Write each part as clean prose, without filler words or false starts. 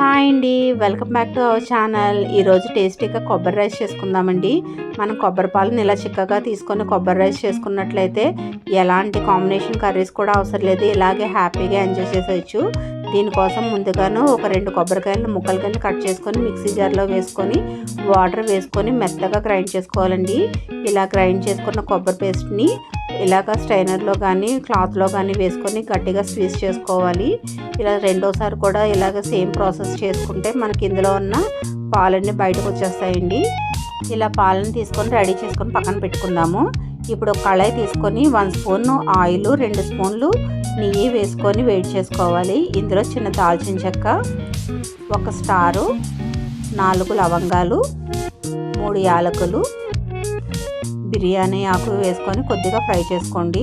Hi అండి, welcome back to our channel. ఈరోజు టేస్టీగా కొబ్బరి రైస్ చేసుకుందామండి. మనం కొబ్బరి పాలను ఇలా చిక్కగా తీసుకొని కొబ్బరి రైస్ చేసుకున్నట్లయితే ఎలాంటి కాంబినేషన్ కర్రీస్ కూడా అవసరం లేదు, ఇలాగే హ్యాపీగా ఎంజాయ్ చేసేయచ్చు. దీనికోసం ముందుగాను ఒక 2 కొబ్బరికాయలను ముక్కలు కింద కట్ చేసుకొని మిక్సీ జార్లో వేసుకొని వాటర్ వేసుకొని మెత్తగా గ్రైండ్ చేసుకోవాలండి. ఇలా గ్రైండ్ చేసుకున్న కొబ్బరి పేస్ట్ని ఇలాగ స్ట్రైనర్లో కానీ క్లాత్లో కానీ వేసుకొని గట్టిగా స్క్వీజ్ చేసుకోవాలి. ఇలా రెండోసారి కూడా ఇలాగ సేమ్ ప్రాసెస్ చేసుకుంటే మనకి ఇందులో ఉన్న పాలన్నీ బయటకు వచ్చేస్తాయండి. ఇలా పాలను తీసుకొని రెడీ చేసుకొని పక్కన పెట్టుకుందాము. ఇప్పుడు ఒక కళాయి తీసుకొని 1 స్పూన్ ఆయిల్, 2 స్పూన్లు నెయ్యి వేసుకొని వేడి చేసుకోవాలి. ఇందులో చిన్న దాల్చిన చెక్క, 1 స్టారు, 4 లవంగాలు, 3 యాలకులు, బిర్యానీ ఆకు వేసుకొని కొద్దిగా ఫ్రై చేసుకోండి.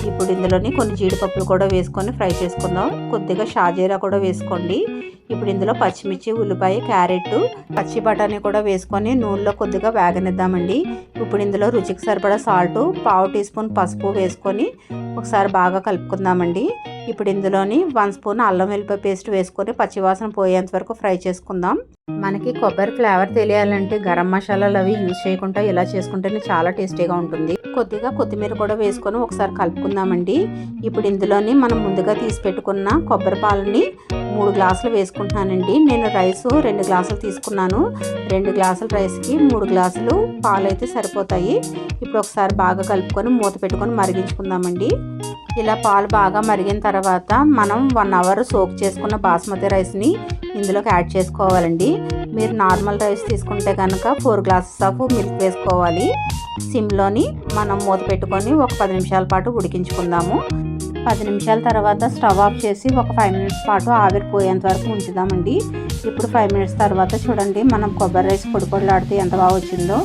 ఇప్పుడు ఇందులోని కొన్ని జీడిపప్పులు కూడా వేసుకొని ఫ్రై చేసుకుందాం. కొద్దిగా షాజీరా కూడా వేసుకోండి. ఇప్పుడు ఇందులో పచ్చిమిర్చి, ఉల్లిపాయ, క్యారెట్, పచ్చి బఠానీ కూడా వేసుకొని నూనెలో కొద్దిగా వేగనిద్దామండి. ఇప్పుడు ఇందులో రుచికి సరిపడా సాల్ట్, 1/2 టీ స్పూన్ పసుపు వేసుకొని ఒకసారి బాగా కలుపుకుందామండి. ఇప్పుడు ఇందులోని 1 స్పూన్ అల్లం వెల్లిపాయ పేస్ట్ వేసుకొని పచ్చివాసన పోయేంత వరకు ఫ్రై చేసుకుందాం. మనకి కొబ్బరి ఫ్లేవర్ తెలియాలంటే గరం మసాలాలు అవి యూజ్ చేయకుండా ఇలా చేసుకుంటేనే చాలా టేస్టీగా ఉంటుంది. కొద్దిగా కొత్తిమీర కూడా వేసుకొని ఒకసారి కలుపుకుందామండి. ఇప్పుడు ఇందులోని మనం ముందుగా తీసి పెట్టుకున్న కొబ్బరి పాలని 3 గ్లాసులు వేసుకుంటున్నానండి. నేను రైస్ 2 గ్లాసులు తీసుకున్నాను. 2 గ్లాసుల రైస్కి 3 గ్లాసులు పాలు అయితే సరిపోతాయి. ఇప్పుడు ఒకసారి బాగా కలుపుకొని మూత పెట్టుకొని మరిగించుకుందామండి. ఇలా పాలు బాగా మరిగిన తర్వాత మనం 1 అవర్ సోక్ చేసుకున్న బాస్మతి రైస్ని ఇందులోకి యాడ్ చేసుకోవాలండి. మీరు నార్మల్ రైస్ తీసుకుంటే కనుక 4 గ్లాసెస్ ఆఫ్ మిల్క్ వేసుకోవాలి. సిమ్లోని మనం మూత పెట్టుకొని ఒక 10 నిమిషాల పాటు ఉడికించుకుందాము. 10 నిమిషాల తర్వాత స్టవ్ ఆఫ్ చేసి ఒక 5 మినిట్స్ పాటు ఆవిరిపోయేంత వరకు ఉంచుదామండి. ఇప్పుడు 5 మినిట్స్ తర్వాత చూడండి, మనం కొబ్బరి రైస్ పొడి పొడిలాడితే ఎంత బాగా వచ్చిందో.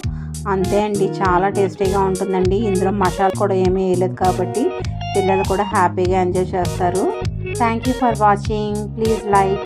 అంతే అండి, చాలా టేస్టీగా ఉంటుందండి. ఇందులో మసాలా కూడా ఏమీ వేయలేదు కాబట్టి పిల్లలు కూడా హ్యాపీగా ఎంజాయ్ చేస్తారు. Thank you for watching. Please like.